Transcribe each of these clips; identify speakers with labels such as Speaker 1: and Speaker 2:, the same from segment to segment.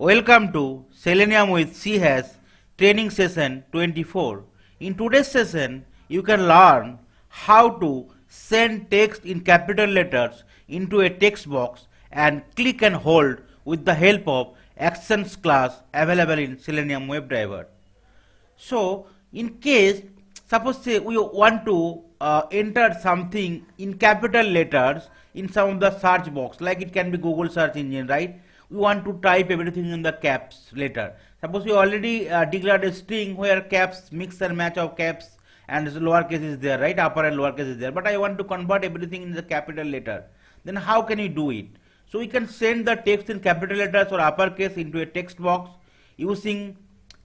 Speaker 1: Welcome to Selenium with C# training session 24. In today's session, you can learn how to send text in capital letters into a text box and click and hold with the help of actions class available in Selenium WebDriver. So, in case, suppose say we want to enter something in capital letters in some of the search box, like it can be Google search engine, right? We want to type everything in the caps letter. Suppose we already declared a string where caps, mix and match of caps and lowercase is there, right? Upper and lowercase is there. But I want to convert everything in the capital letter. Then how can we do it? So we can send the text in capital letters or uppercase into a text box using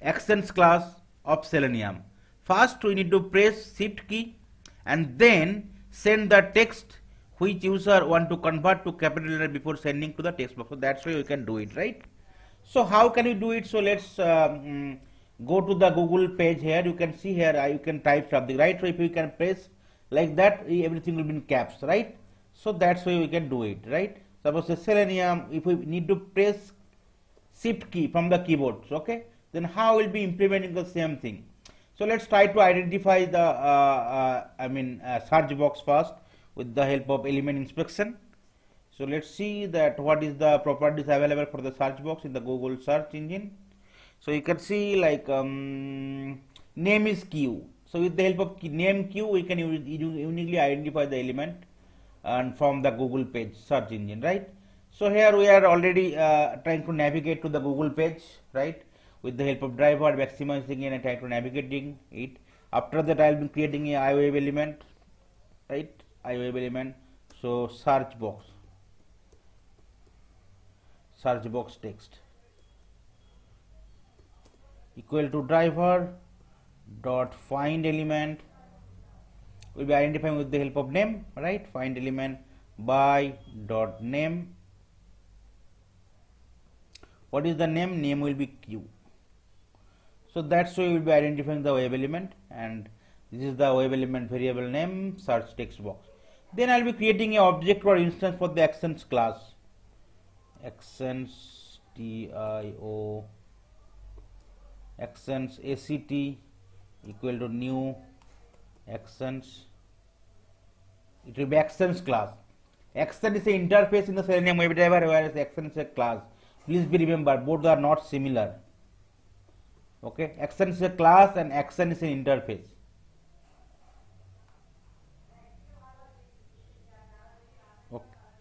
Speaker 1: actions class of Selenium. First we need to press Shift key and then send the text which user want to convert to capital letter before sending to the text box. So that's why we can do it, right? So how can we do it? So let's go to the Google page here. You can see here you can type something, right? So if you can press like that, everything will be in caps, right? So that's why we can do it, right? Suppose the Selenium, if we need to press Shift key from the keyboard, okay? Then how will be implementing the same thing? So let's try to identify the search box first with the help of element inspection. So let's see that what is the properties available for the search box in the Google search engine. So you can see like name is Q. So with the help of name Q, we can uniquely identify the element and from the Google page search engine, right? So here we are already trying to navigate to the Google page, right? With the help of driver, maximizing it and trying to navigating it. After that, I will be creating a IWebElement, right? IWebElement. So search box text equal to driver.FindElement. We'll be identifying with the help of name, right? Find element by.name. What is the name? Name will be Q. So that's why we will be identifying the web element, and this is the web element variable name search text box. Then I will be creating a object or instance for the actions class. Actions TIO actions ACT equal to new actions. It will be actions class. Action is an interface in the Selenium WebDriver, whereas action is a class. Please be remember, both are not similar. Okay, action is a class and action is an interface.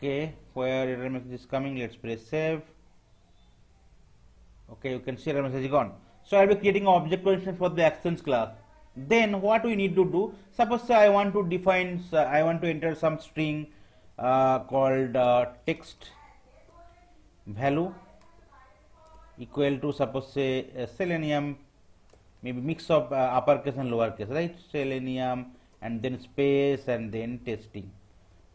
Speaker 1: Okay, where error message is coming, let's press save. Okay, you can see error message is gone. So I will be creating an object or instance for the actions class. Then what we need to do, suppose I want to define, I want to enter some string called text value equal to, suppose say Selenium, maybe mix of uppercase and lowercase, right? Selenium and then space and then testing.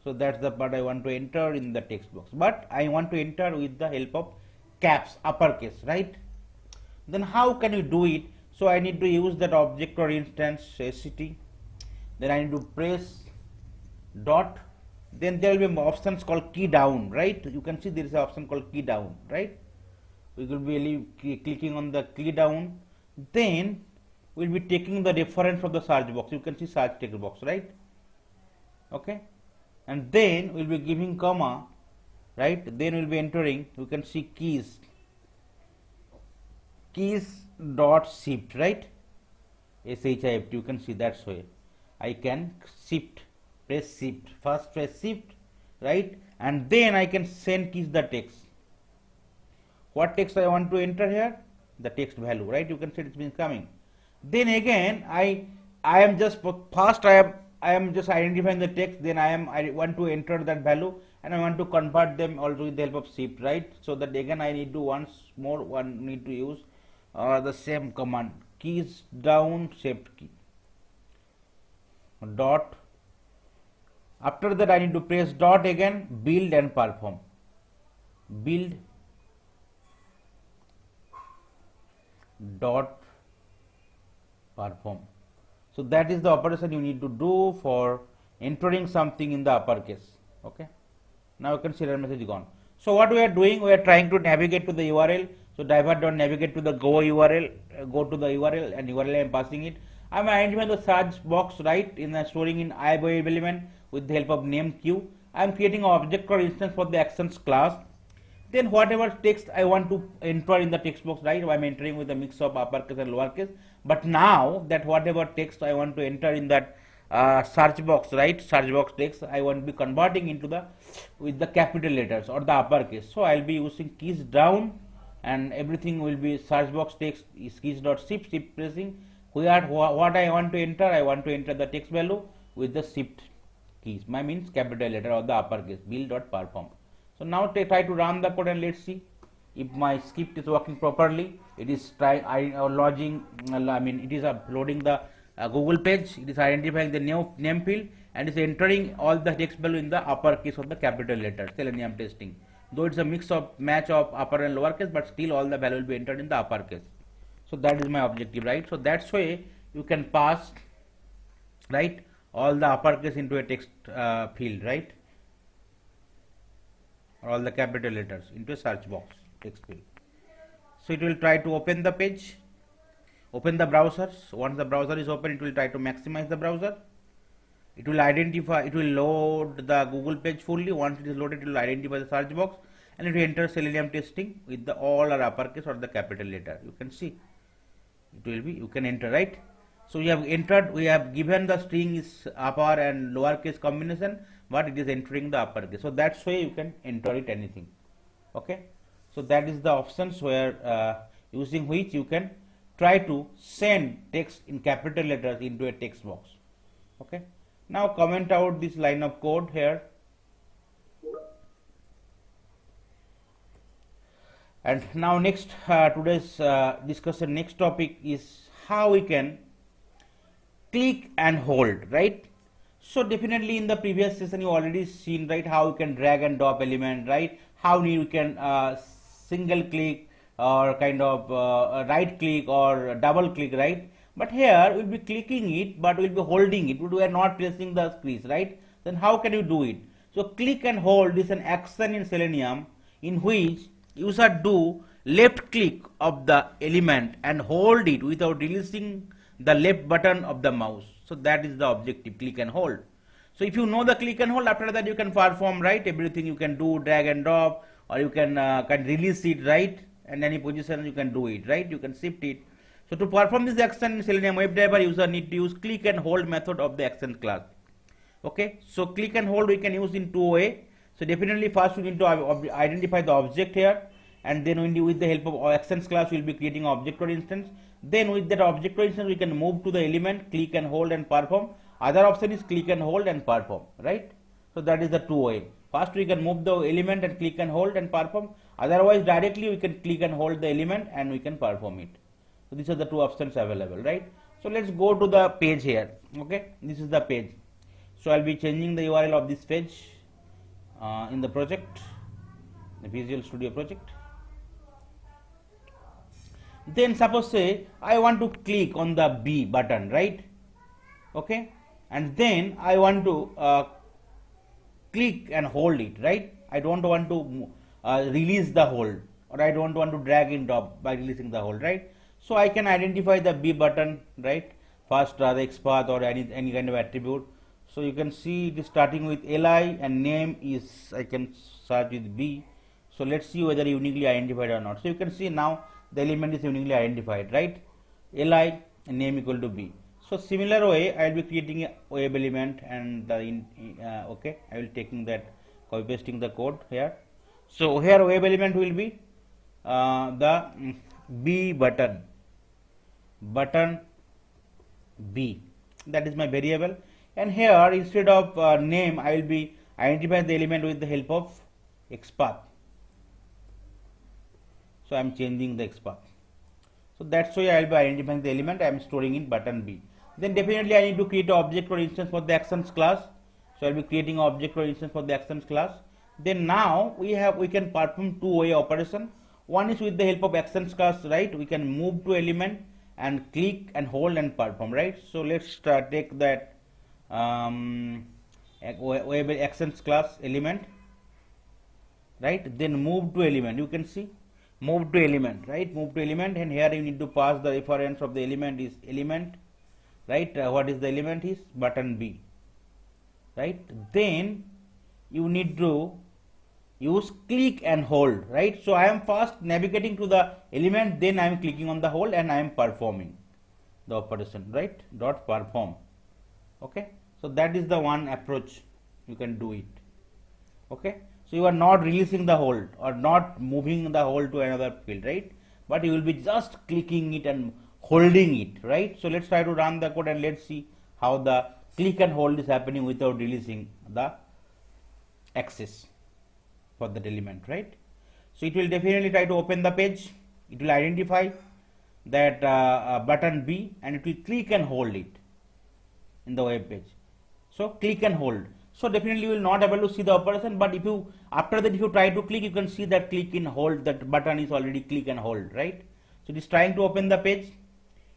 Speaker 1: So that's the part I want to enter in the text box, but I want to enter with the help of caps, uppercase, right? Then how can you do it? So I need to use that object or instance ACT. Then I need to press dot. Then there will be options called key down, right? You can see there is an option called key down, right? We will be clicking on the key down. Then we will be taking the reference of the search box. You can see search text box, right? Okay. And then we will be giving comma, right? Then we will be entering. You can see Keys.Shift, right? SHIFT. You can see that's way. I can shift, press shift. First press shift, right? And then I can send keys the text. What text I want to enter here? The text value, right? You can see it's been coming. Then again, I am just first I am just identifying the text. Then I want to enter that value and I want to convert them also with the help of shift, right? So that again I need to need to use the same command, keys down shift key dot. After that I need to press dot again, build and perform. Build dot perform. So that is the operation you need to do for entering something in the uppercase. Okay. Now you can see error message gone. So what we are doing, we are trying to navigate to the URL. So driver.navigate to the go URL, go to the URL, and URL I am passing it. I am identifying the search box, right, in the storing in IWebElement with the help of name queue. I am creating an object or instance for the actions class. Then whatever text I want to enter in the text box, right, I am entering with a mix of uppercase and lowercase. But now that whatever text I want to enter in that search box, right, search box text, I want to be converting into the with the capital letters or the uppercase. So I'll be using keys down, and everything will be search box text is keys.shift, shift pressing. What I want to enter, I want to enter the text value with the shift keys. My means capital letter or the uppercase, build.perform. So now try to run the code and let's see if my script is working properly. It is logging, it is uploading the Google page. It is identifying the name field and is entering all the text value in the uppercase or the capital letter. Selenium testing. Though it's a mix of match of upper and lowercase, but still all the value will be entered in the uppercase. So that is my objective, right? So that's why you can pass, right, all the uppercase into a text field, right, or all the capital letters into a search box text field. So it will try to open the page, open the browser. So once the browser is open, it will try to maximize the browser. It will identify, it will load the Google page fully. Once it is loaded, it will identify the search box and it will enter Selenium testing with the all or uppercase or the capital letter. You can see it will be, you can enter, right? So we have entered, we have given the string is upper and lowercase combination, but it is entering the uppercase. So that's why you can enter it anything. Okay. So that is the options where using which you can try to send text in capital letters into a text box. Okay. Now comment out this line of code here. And now next today's discussion, next topic is how we can click and hold, right? So definitely in the previous session you already seen, right, how you can drag and drop element, right? How you can single click or kind of right click or double click, right? But here we'll be clicking it, but we'll be holding it. We are not pressing the keys, right? Then how can you do it? So click and hold is an action in Selenium in which user do left click of the element and hold it without releasing the left button of the mouse. So that is the objective, click and hold. So if you know the click and hold, after that you can perform, right, everything you can do, drag and drop, or you can release it, right, and any position you can do it, right, you can shift it. So to perform this action in Selenium WebDriver, user need to use click and hold method of the action class. Okay, so click and hold we can use in two ways. So definitely first we need to identify the object here, and then with the help of actions class we will be creating an object or instance. Then with that object or instance we can move to the element, click and hold and perform. Other option is click and hold and perform, right? So that is the two way. First we can move the element and click and hold and perform. Otherwise directly we can click and hold the element and we can perform it. So these are the two options available, right? So let's go to the page here. Okay, this is the page. So I'll be changing the URL of this page in the project, the Visual Studio project. Then suppose say I want to click on the B button, right? Okay, and then I want to click and hold it, right? I don't want to release the hold, or I don't want to drag and drop by releasing the hold, right? So I can identify the B button, right? First the XPath or any kind of attribute. So you can see it is starting with li and name is, I can search with B. So let's see whether uniquely identified or not. So you can see now the element is uniquely identified, right? Li and name equal to B. So similar way I will be creating a web element and the okay, I will taking that, copy pasting the code here. So here web element will be the B button B, that is my variable, and here instead of name I will be identifying the element with the help of XPath. So I am changing the XPath. So that's why I will be identifying the element I am storing in button B. Then definitely I need to create an object or instance for the actions class. So I will be creating an object or instance for the actions class. Then now we can perform two-way operation. One is with the help of actions class, right? We can move to element and click and hold and perform, right? So let's take that web actions class element, right? Then move to element. You can see move to element, right? Move to element, and here you need to pass the reference of the element is element, right? What is the element is button B, right? Then you need to use click and hold, right? So I am first navigating to the element, then I am clicking on the hold and I am performing the operation, right? Dot perform. Okay, so that is the one approach you can do it. Okay, so you are not releasing the hold or not moving the hold to another field, right? But you will be just clicking it and holding it, right? So let's try to run the code and let's see how the click and hold is happening without releasing the access for that element, right? So it will definitely try to open the page. It will identify that button B and it will click and hold it in the web page. So click and hold. So definitely you will not able to see the operation, but if you after that if you try to click, you can see that click and hold, that button is already click and hold, right? So it is trying to open the page.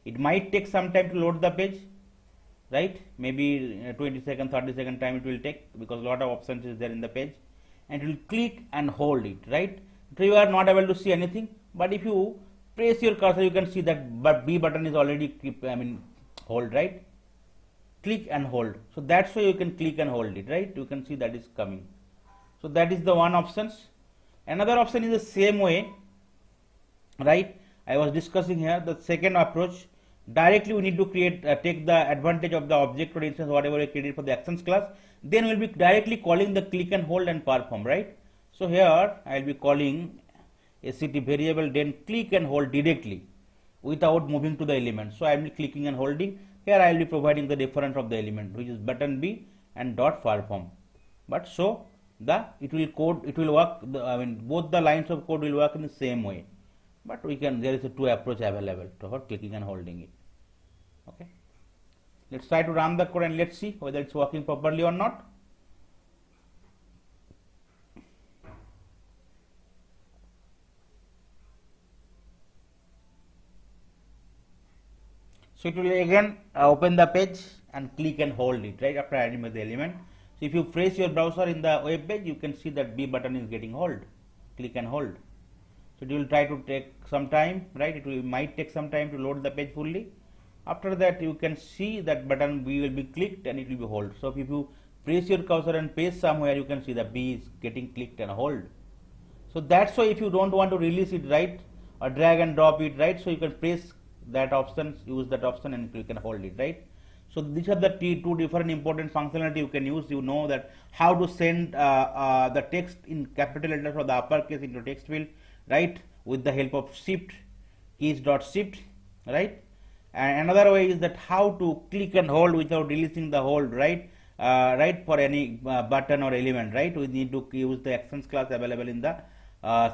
Speaker 1: It might take some time to load the page, right? Maybe 20 second, 30 second time it will take, because a lot of options is there in the page, and it will click and hold it, right? So you are not able to see anything, but if you press your cursor, you can see that B button is already hold, right? Click and hold. So that's why you can click and hold it, right? You can see that is coming. So that is the one options. Another option is the same way, right? I was discussing here the second approach. Directly we need to create take the advantage of the object or instance whatever we created for the actions class. Then we will be directly calling the click and hold and perform, right? So here I will be calling a city variable, then click and hold directly without moving to the element. So I will be clicking and holding. Here I will be providing the reference of the element, which is button B and dot perform. But so it will work. Both the lines of code will work in the same way. But there is a two approach available for clicking and holding it. Okay. Let's try to run the code and let's see whether it's working properly or not. So it will again open the page and click and hold it, right, after adding the element. So if you press your browser in the web page, you can see that B button is getting hold, click and hold. So it will try to take some time, right? It might take some time to load the page fully. After that, you can see that button B will be clicked and it will be hold. So if you press your cursor and paste somewhere, you can see that B is getting clicked and hold. So that's why if you don't want to release it, right, or drag and drop it, right, so you can press that option, use that option and you can hold it, right? So these are the two different important functionality you can use. You know that how to send the text in capital letters or the uppercase into text field, right, with the help of Shift, Keys.Shift, right? And another way is that how to click and hold without releasing the hold, right? Right, for any button or element, right? We need to use the actions class available in the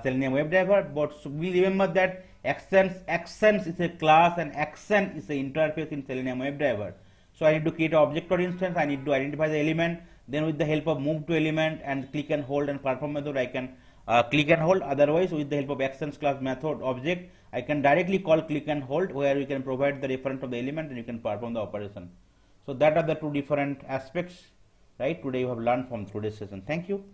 Speaker 1: Selenium WebDriver. But so we remember that actions is a class and action is an interface in Selenium WebDriver. So I need to create an object or instance. I need to identify the element. Then with the help of move to element and click and hold and perform method, I can click and hold. Otherwise, with the help of actions class method object, I can directly call click and hold, where you can provide the reference of the element and you can perform the operation. So that are the two different aspects, right? Today you have learned from today's session. Thank you.